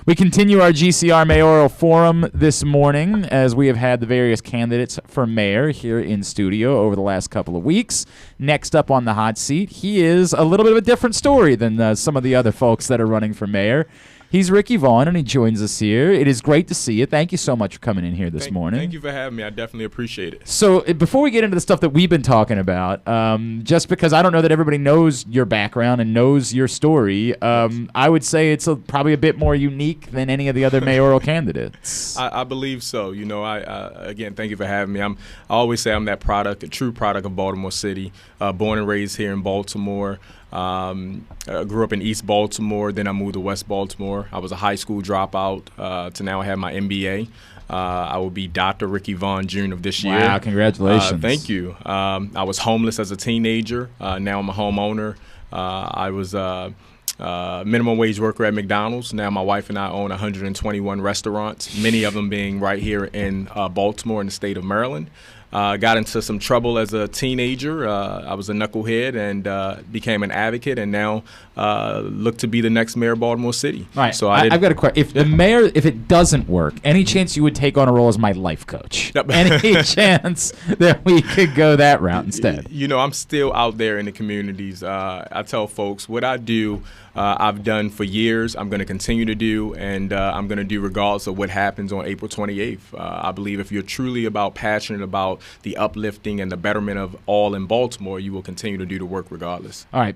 We continue our GCR Mayoral Forum this morning as we have had the various candidates for mayor here in studio over the last couple of weeks. Next up on the hot seat, he is a little bit of a different story than some of the other folks that are running for mayor. He's Rikki Vaughn, and he joins us here. It is great to see you. Thank you so much for coming in here this morning. Thank you for having me. I definitely appreciate it. So before we get into the stuff that we've been talking about, just because I don't know that everybody knows your background and knows your story, I would say it's probably a bit more unique than any of the other mayoral candidates. I believe so. You know, again, thank you for having me. I always say I'm that product, a true product of Baltimore City, born and raised here in Baltimore. Grew up in East Baltimore, then I moved to West Baltimore. I was a high school dropout to now I have my MBA. I will be Dr. Rikki Vaughn Jr. of this year. Wow, congratulations. Thank you. I was homeless as a teenager. Now I'm a homeowner. I was a minimum wage worker at McDonald's. Now my wife and I own 121 restaurants, many of them being right here in Baltimore in the state of Maryland. Got into some trouble as a teenager. I was a knucklehead and became an advocate, and now look to be the next mayor of Baltimore City. All right. So I've got a question. If the mayor, if it doesn't work, any chance you would take on a role as my life coach? Any chance that we could go that route instead? You know, I'm still out there in the communities. I tell folks what I do. I've done for years, I'm going to continue to do, and I'm going to do regardless of what happens on April 28th. I believe if you're truly passionate about the uplifting and the betterment of all in Baltimore, you will continue to do the work regardless. All right.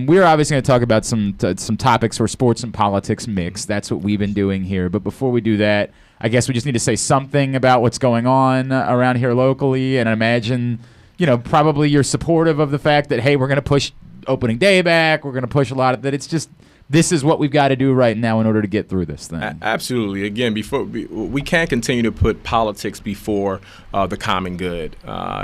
We're obviously going to talk about some topics where sports and politics mix. That's what we've been doing here. But before we do that, I guess we just need to say something about what's going on around here locally. And I imagine, you know, probably you're supportive of the fact that, hey, we're going to push opening day back. We're going to push a lot of that. It's just this is what we've got to do right now in order to get through this thing. Absolutely. Again, we can't continue to put politics before the common good.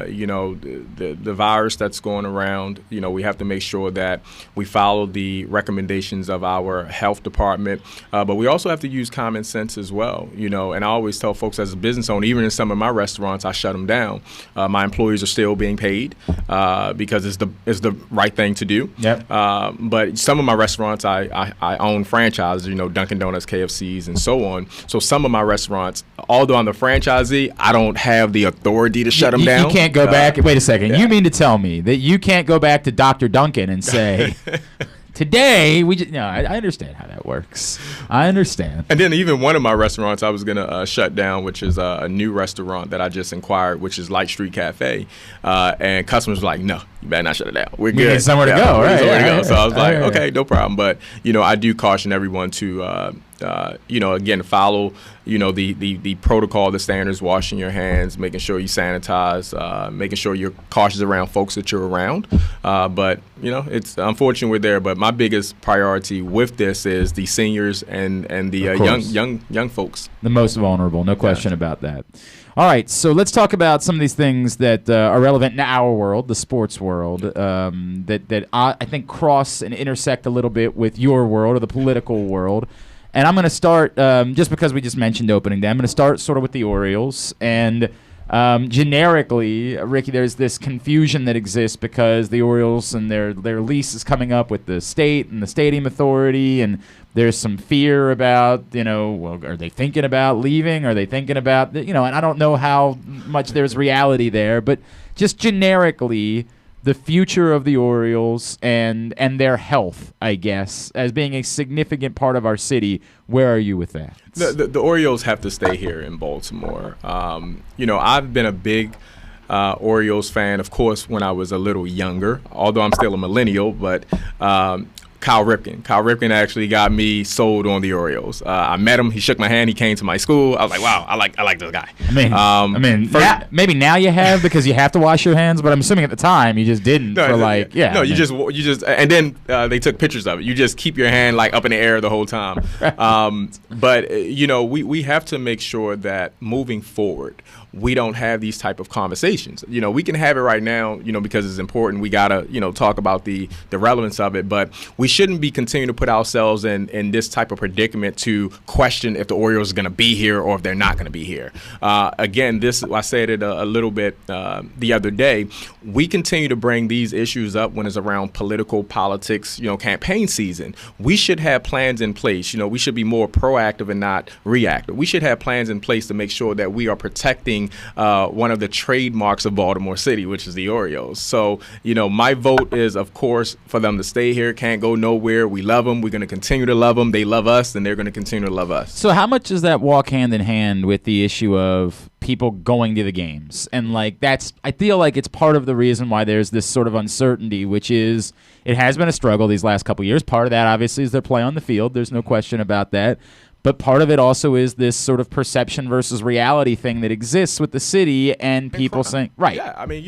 You know, the virus that's going around, you know, we have to make sure that we follow the recommendations of our health department, but we also have to use common sense as well. You know, and I always tell folks as a business owner, even in some of my restaurants, I shut them down. My employees are still being paid because it's the right thing to do. Yep. But some of my restaurants, I own franchises, you know, Dunkin' Donuts, KFCs, and so on. So some of my restaurants, although I'm the franchisee, I don't have the authority to shut them down. You can't go back. Wait a second. Yeah. You mean to tell me that you can't go back to Dr. Duncan and say, today, I understand how that works. I understand. And then even one of my restaurants I was going to shut down, which is a new restaurant that I just inquired, which is Light Street Cafe. And customers were like, no, you better not shut it down. We're good. Need somewhere to go, right? Somewhere to go. So I was like, okay, no problem. But, you know, I do caution everyone to, you know, again, follow, you know, the protocol, the standards, washing your hands, making sure you sanitize, making sure you're cautious around folks that you're around. But, you know, it's unfortunate we're there. But my biggest priority with this is the seniors and the young folks. The most vulnerable, no question about that. All right, so let's talk about some of these things that are relevant in our world, the sports world, that I think cross and intersect a little bit with your world or the political world. And I'm going to start, just because we just mentioned opening day, I'm going to start sort of with the Orioles. And generically, Rikki, there's this confusion that exists because the Orioles and their lease is coming up with the state and the stadium authority, and there's some fear about, you know, well, are they thinking about leaving? Are they thinking about, you know, and I don't know how much there's reality there, but just generically, the future of the Orioles and their health, I guess, as being a significant part of our city. Where are you with that? The Orioles have to stay here in Baltimore. You know, I've been a big Orioles fan, of course, when I was a little younger, although I'm still a millennial, but Kyle Ripken actually got me sold on the Orioles. I met him. He shook my hand. He came to my school. I was like, wow, I like this guy. I mean, maybe now you have because you have to wash your hands, but I'm assuming at the time you just didn't. No, you just, and then they took pictures of it. You just keep your hand like up in the air the whole time. But you know, we have to make sure that moving forward, we don't have these type of conversations. We can have it right now, because it's important. We got to, talk about the relevance of it, but we shouldn't be continuing to put ourselves in this type of predicament to question if the Orioles are going to be here or if they're not going to be here. Again, I said it a little bit the other day. We continue to bring these issues up when it's around politics, campaign season. We should have plans in place. We should be more proactive and not reactive. We should have plans in place to make sure that we are protecting one of the trademarks of Baltimore City, which is the Orioles. So, my vote is, of course, for them to stay here. Can't go nowhere. We love them. We're going to continue to love them. They love us, and they're going to continue to love us. So how much does that walk hand in hand with the issue of people going to the games? And I feel like it's part of the reason why there's this sort of uncertainty, which is it has been a struggle these last couple of years. Part of that, obviously, is their play on the field. There's no question about that. But part of it also is this sort of perception versus reality thing that exists with the city and people saying, right. Yeah, I mean,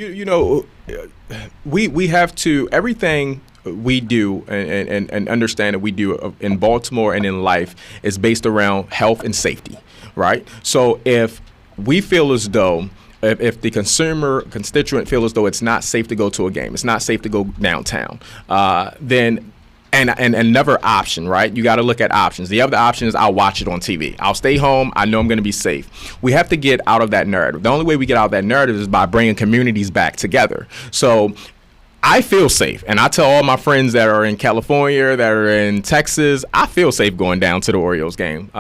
we have to, everything we do and understand that we do in Baltimore and in life is based around health and safety, right? So if we feel as though if the constituent feel as though it's not safe to go to a game, it's not safe to go downtown, then and another option, right? You got to look at options. The other option is I'll watch it on TV. I'll stay home. I know I'm going to be safe. We have to get out of that narrative. The only way we get out of that narrative is by bringing communities back together. So I feel safe, and I tell all my friends that are in California, that are in Texas, I feel safe going down to the Orioles game,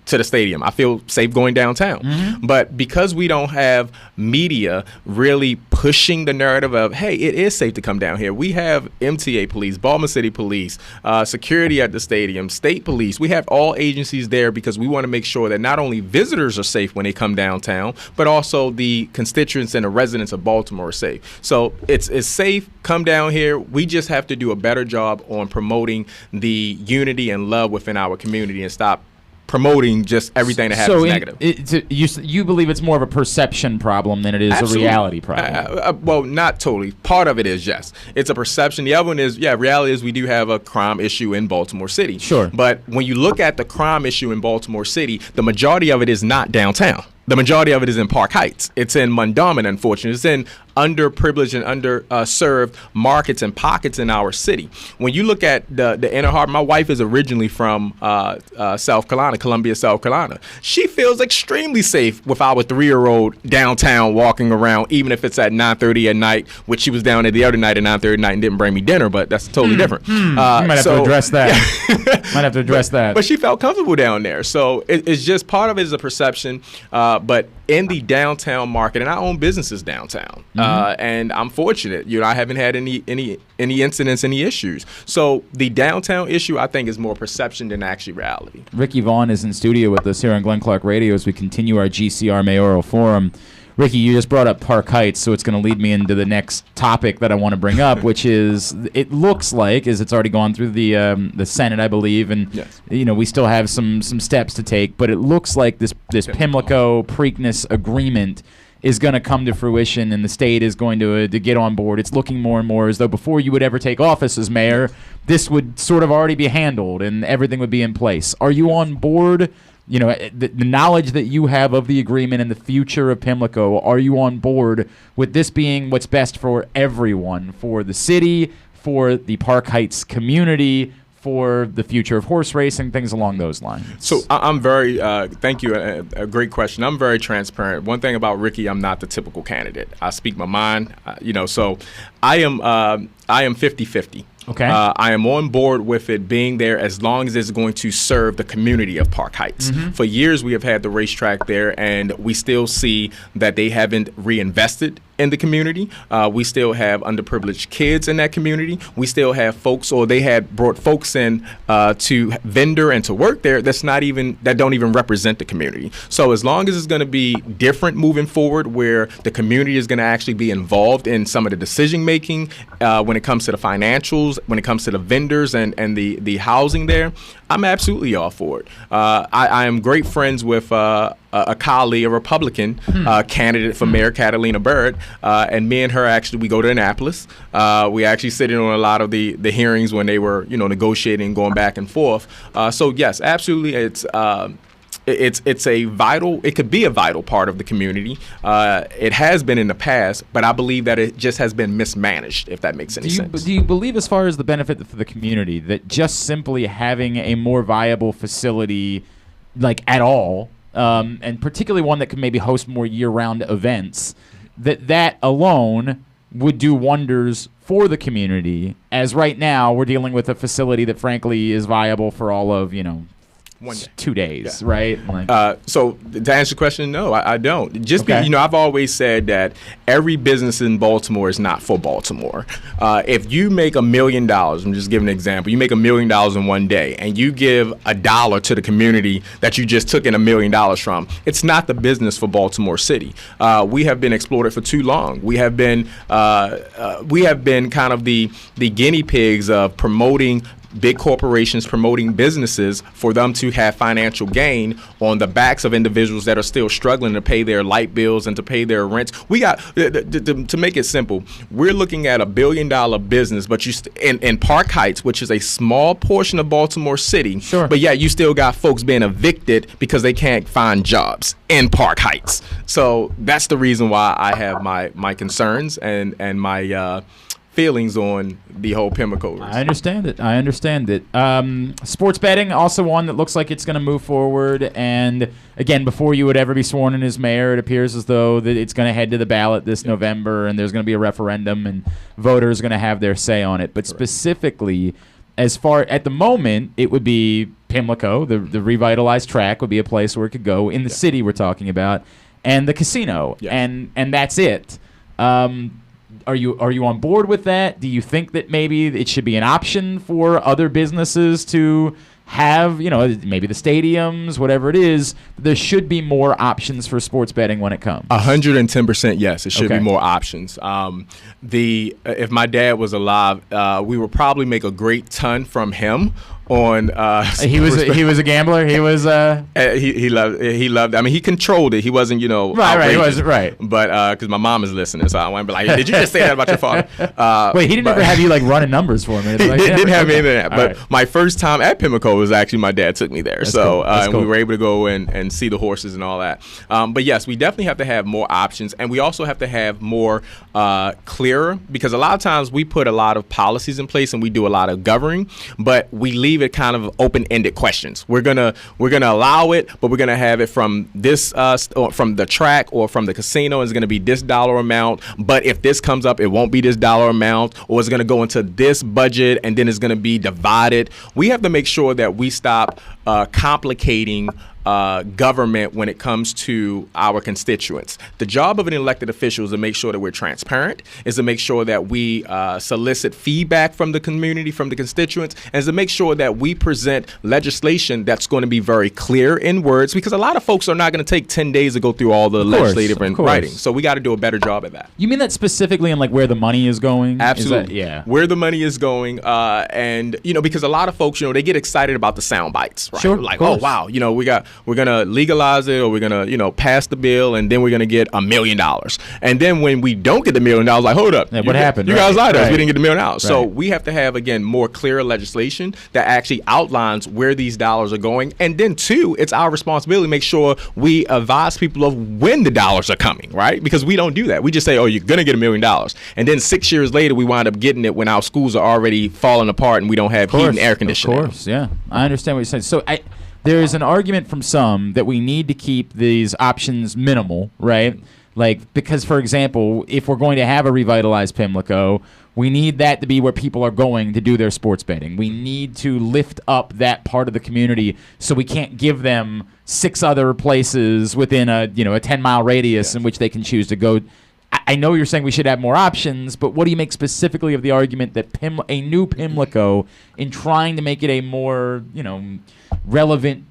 to the stadium. I feel safe going downtown. Mm-hmm. But because we don't have media really pushing the narrative of, hey, it is safe to come down here. We have MTA police, Baltimore City police, security at the stadium, state police. We have all agencies there because we want to make sure that not only visitors are safe when they come downtown, but also the constituents and the residents of Baltimore are safe. So it's safe. Come down here. We just have to do a better job on promoting the unity and love within our community and stop promoting just everything that happens negative. You believe it's more of a perception problem than it is Absolutely. A reality problem? Well, not totally. Part of it is, yes. It's a perception. The other one is, reality is we do have a crime issue in Baltimore City. Sure. But when you look at the crime issue in Baltimore City, the majority of it is not downtown. The majority of it is in Park Heights. It's in Mondawmin, unfortunately. It's in underprivileged and underserved markets and pockets in our city. When you look at the inner harbor, my wife is originally from South Carolina, Columbia, South Carolina. She feels extremely safe with our 3-year-old downtown walking around, even if it's at 9:30 at night, which she was down there the other night at 9:30 at night and didn't bring me dinner, but that's totally different. You might have to address that. Yeah. Might have to address that. But she felt comfortable down there. So it's just part of it is a perception. But in the downtown market, and I own businesses downtown, and I'm fortunate. I haven't had any incidents, any issues. So the downtown issue, I think, is more perception than actually reality. Rikki Vaughn is in studio with us here on Glenn Clark Radio as we continue our GCR Mayoral Forum. Rikki, you just brought up Park Heights, so it's going to lead me into the next topic that I want to bring up, which is it looks like, as it's already gone through the Senate, I believe, and yes. We still have some steps to take, but it looks like this Pimlico Preakness agreement is going to come to fruition, and the state is going to get on board. It's looking more and more as though before you would ever take office as mayor, this would sort of already be handled and everything would be in place. Are you on board? The knowledge that you have of the agreement and the future of Pimlico, are you on board with this being what's best for everyone, for the city, for the Park Heights community, for the future of horse racing, things along those lines? So I'm very, thank you, a great question. I'm very transparent. One thing about Rikki, I'm not the typical candidate. I speak my mind, so I am 50-50. Okay. I am on board with it being there as long as it's going to serve the community of Park Heights. Mm-hmm. For years, we have had the racetrack there, and we still see that they haven't reinvested in the community. We still have underprivileged kids in that community. We still have folks, or they had brought folks in to vendor and to work there that don't even represent the community. So as long as it's going to be different moving forward, where the community is going to actually be involved in some of the decision making when it comes to the financials, when it comes to the vendors and the housing there, I'm absolutely all for it. I am great friends with a colleague, a Republican candidate for Mayor, Catalina Bird, and me and her we go to Annapolis. We actually sit in on a lot of the hearings when they were negotiating, going back and forth. So yes, absolutely, It's a vital. It could be a vital part of the community. It has been in the past, but I believe that it just has been mismanaged. If that makes any sense. Do you believe, as far as the benefit for the community, that just simply having a more viable facility, like at all, and particularly one that could maybe host more year-round events, that alone would do wonders for the community? As right now, we're dealing with a facility that, frankly, is viable for all of 2 days, right? So to answer your question, no, I don't. Okay. I've always said that every business in Baltimore is not for Baltimore. If you make $1 million, I'm just giving an example, you make $1 million in one day and you give $1 to the community that you just took in $1 million from, it's not the business for Baltimore City. We have been exploited for too long. We have been kind of the guinea pigs of promoting big corporations, promoting businesses for them to have financial gain on the backs of individuals that are still struggling to pay their light bills and to pay their rents. We got to make it simple. We're looking at $1 billion business, but in Park Heights, which is a small portion of Baltimore City. Sure. But yeah, you still got folks being evicted because they can't find jobs in Park Heights. So that's the reason why I have my concerns and my feelings on the whole Pimlico. I understand it. Sports betting, also one that looks like it's going to move forward. And again, before you would ever be sworn in as mayor, it appears as though that it's going to head to the ballot this November, and there's going to be a referendum, and voters are going to have their say on it. But specifically, as far at the moment, it would be Pimlico, the revitalized track would be a place where it could go in the city we're talking about, and the casino, and that's it. Are you on board with that? Do you think that maybe it should be an option for other businesses to have, maybe the stadiums, whatever it is? There should be more options for sports betting when it comes. 110% yes, it should be more options. If my dad was alive, we would probably make a great ton from him. He was a gambler. He was he loved. I mean, he controlled it. He wasn't right. He wasn't right. But because my mom is listening, so I want to be like, did you just say that about your father? Wait, he didn't ever have you like running numbers for me. He didn't have any of that. But my first time at Pimlico was actually my dad took me there. That's so cool. And we were able to go and see the horses and all that. But yes, we definitely have to have more options, and we also have to have more clearer, because a lot of times we put a lot of policies in place and we do a lot of governing, but we leave it kind of open-ended questions. We're gonna allow it, but we're gonna have it from this or from the track or from the casino. It's gonna be this dollar amount, but if this comes up, it won't be this dollar amount, or it's gonna go into this budget and then it's gonna be divided. We have to make sure that we stop complicating government when it comes to our constituents. The job of an elected official is to make sure that we're transparent, is to make sure that we solicit feedback from the community, from the constituents, and is to make sure that we present legislation that's going to be very clear in words, because a lot of folks are not going to take 10 days to go through all the legislative writing. So we got to do a better job at that. You mean that specifically in like where the money is going? Absolutely. Where the money is going. And, because a lot of folks, they get excited about the sound bites, right? Sure, like, oh, wow, we're going to legalize it, or we're going to, pass the bill, and then we're going to get $1 million. And then when we don't get the $1 million, like, hold up. Yeah, what happened? You guys lied to us. We didn't get the $1 million. So we have to have, again, more clear legislation that actually outlines where these dollars are going. And then, two, it's our responsibility to make sure we advise people of when the dollars are coming, right? Because we don't do that. We just say, oh, you're going to get $1 million. And then 6 years later, we wind up getting it when our schools are already falling apart and we don't have heat and air conditioning. Of course, yeah. I understand what you're saying. So there is an argument from some that we need to keep these options minimal, right? Like, because, for example, if we're going to have a revitalized Pimlico, we need that to be where people are going to do their sports betting. We need to lift up that part of the community, so we can't give them 6 other places within a 10-mile radius in which they can choose to go. I know you're saying we should have more options, but what do you make specifically of the argument that a new Pimlico, in trying to make it a more relevant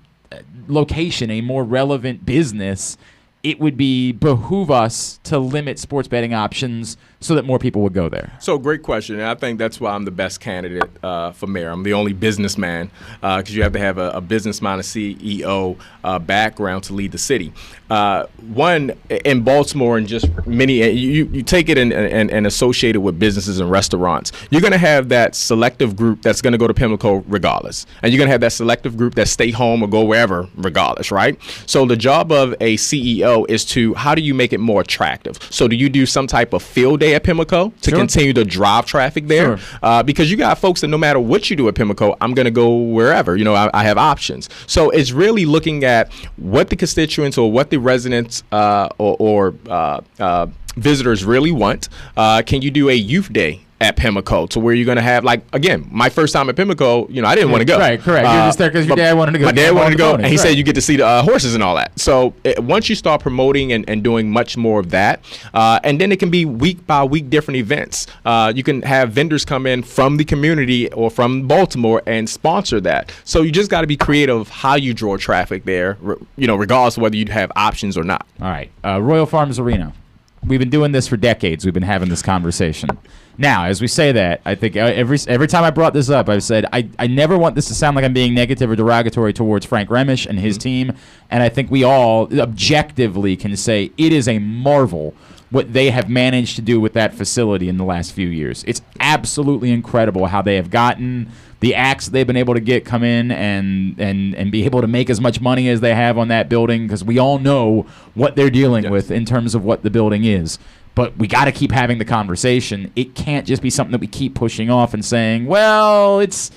location, a more relevant business, it would behoove us to limit sports betting options so that more people would go there? So great question, and I think that's why I'm the best candidate for mayor. I'm the only businessman, because you have to have a businessman, a CEO background to lead the city. One, in Baltimore, and just many, you take it and associate it with businesses and restaurants, you're going to have that selective group that's going to go to Pimlico regardless, and you're going to have that selective group that stay home or go wherever regardless, right? So the job of a CEO is to, how do you make it more attractive? So do you do some type of field day at Pimlico to continue to drive traffic there? Sure. Because you got folks that no matter what you do at Pimlico, I'm going to go wherever. I have options. So it's really looking at what the constituents or what the residents or visitors really want. Can you do a youth day at Pimlico to where you're going to have, like, again, my first time at Pimlico, I didn't want to go. Right, correct. You're just there because your dad wanted to go. My dad wanted to go, and he said you get to see the horses and all that. So once you start promoting and doing much more of that, and then it can be week by week different events. You can have vendors come in from the community or from Baltimore and sponsor that. So you just got to be creative of how you draw traffic there, regardless of whether you have options or not. All right. Royal Farms Arena. We've been doing this for decades. We've been having this conversation. Now, as we say that, I think every time I brought this up, I've said I never want this to sound like I'm being negative or derogatory towards Frank Remish and his team. And I think we all objectively can say it is a marvel what they have managed to do with that facility in the last few years. It's absolutely incredible how they have gotten the acts they've been able to get come in and be able to make as much money as they have on that building, because we all know what they're dealing with in terms of what the building is. But we got to keep having the conversation. It can't just be something that we keep pushing off and saying, well, it's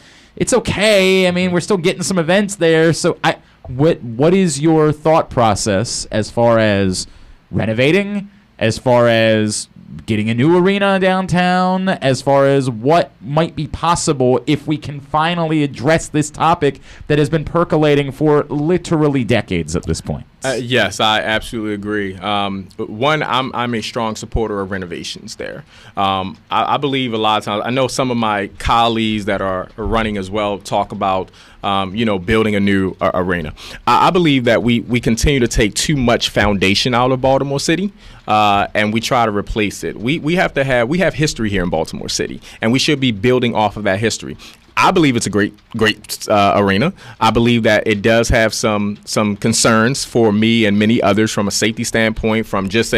okay. I mean, we're still getting some events there. So what is your thought process as far as renovating, as far as getting a new arena downtown, as far as what might be possible if we can finally address this topic that has been percolating for literally decades at this point? Yes, I absolutely agree. One, I'm a strong supporter of renovations there. I believe a lot of times, I know some of my colleagues that are running as well talk about, building a new arena. I believe that we continue to take too much foundation out of Baltimore City, and we try to replace it. We have history here in Baltimore City, and we should be building off of that history. I believe it's a great arena. I believe that it does have some concerns for me and many others from a safety standpoint, from just from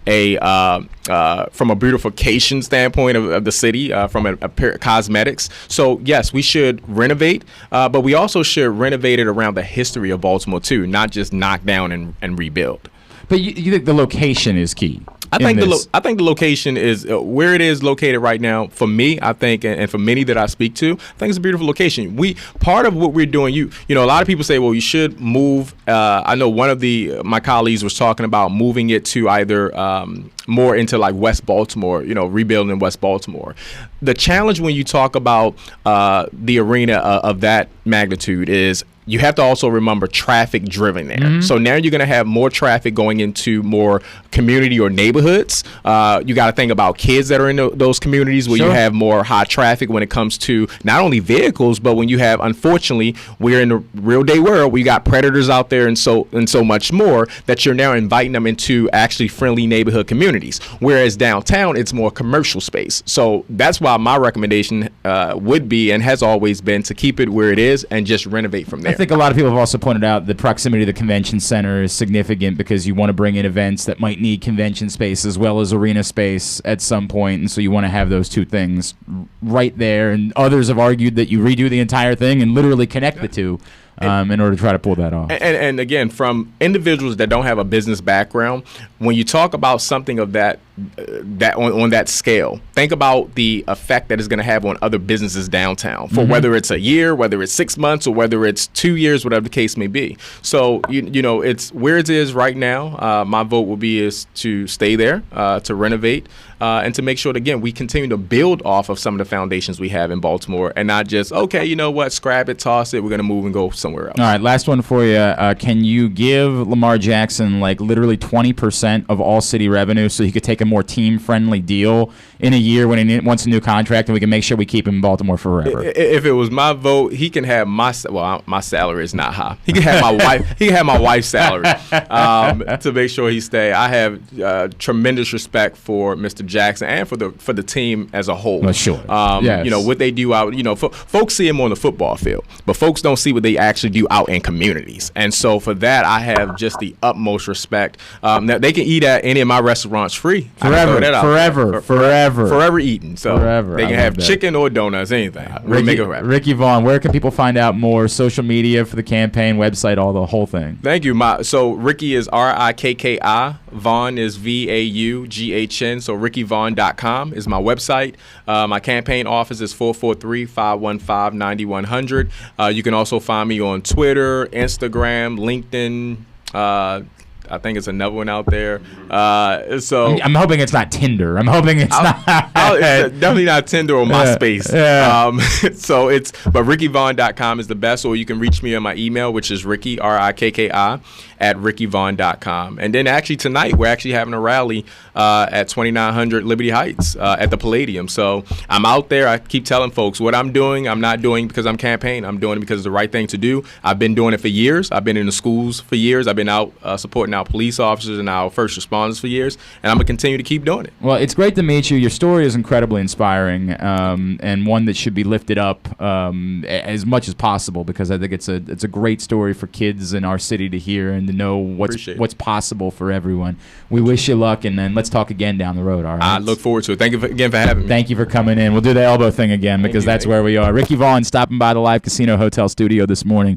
a beautification standpoint of the city, from a cosmetics. So yes, we should renovate, but we also should renovate it around the history of Baltimore too, not just knock down and rebuild. But you think the location is key? I think the location is where it is located right now. For me, I think, and for many that I speak to, I think it's a beautiful location. Part of what we're doing, a lot of people say, well, you should move. I know one of my colleagues was talking about moving it to either more into like West Baltimore, rebuilding in West Baltimore. The challenge when you talk about the arena of that magnitude is you have to also remember traffic driven there. Mm-hmm. So now you're going to have more traffic going into more community or neighborhoods. You got to think about kids that are in those communities where you have more high traffic when it comes to not only vehicles, but when you have, unfortunately, we're in the real day world, we got predators out there and so much more, that you're now inviting them into actually friendly neighborhood communities. Whereas downtown, it's more commercial space. So that's why my recommendation would be and has always been to keep it where it is and just renovate from there. I think a lot of people have also pointed out the proximity to the convention center is significant because you want to bring in events that might need convention space as well as arena space at some point, and so you want to have those two things right there. And others have argued that you redo the entire thing and literally connect the two in order to try to pull that off. And again, from individuals that don't have a business background, when you talk about something of that on that scale, think about the effect that it's going to have on other businesses downtown for whether it's a year, whether it's 6 months, or whether it's 2 years, whatever the case may be. So it's where it is right now. My vote will be is to stay there, to renovate, and to make sure that, again, we continue to build off of some of the foundations we have in Baltimore and not just, okay, you know what, scrap it, toss it, we're going to move and go somewhere else. All right, last one for you. Can you give Lamar Jackson like literally 20% of all city revenue so he could take a more team-friendly deal in a year when he wants a new contract, and we can make sure we keep him in Baltimore forever? If it was my vote, he can have my salary is not high. He can have my wife. He can have my wife's salary to make sure he stay. I have tremendous respect for Mr. Jackson and for the team as a whole. Well, sure. Yes. You know what they do out. You know, folks see him on the football field, but folks don't see what they actually do out in communities. And so for that, I have just the utmost respect. That they can eat at any of my restaurants free. Forever eating. So forever. They can have chicken or donuts, anything. Rikki Vaughn, where can people find out more? Social media for the campaign, website, the whole thing. Thank you. So Rikki is Rikki. Vaughn is Vaughn. So RikkiVaughn.com is my website. My campaign office is 443-515-9100. You can also find me on Twitter, Instagram, LinkedIn. I think it's another one out there. So I'm hoping it's not Tinder. I'm hoping it's not. It's definitely not Tinder or MySpace. Yeah. So but RikkiVaughn.com is the best, or you can reach me on my email, which is Rikki, Rikki, at RikkiVaughn.com. And then actually tonight, we're actually having a rally at 2900 Liberty Heights at the Palladium. So I'm out there. I keep telling folks what I'm doing, I'm not doing because I'm campaigning. I'm doing it because it's the right thing to do. I've been doing it for years. I've been in the schools for years. I've been out supporting our police officers and our first responders for years, and I'm going to continue to keep doing it. Well, it's great to meet you. Your story is incredibly inspiring, and one that should be lifted up as much as possible, because I think it's a great story for kids in our city to hear and to know what's possible for everyone. We wish you luck, and then let's talk again down the road, all right? I look forward to it. Thank you again for having me. Thank you for coming in. We'll do the elbow thing again because that's where we are. Rikki Vaughn stopping by the Live Casino Hotel studio this morning.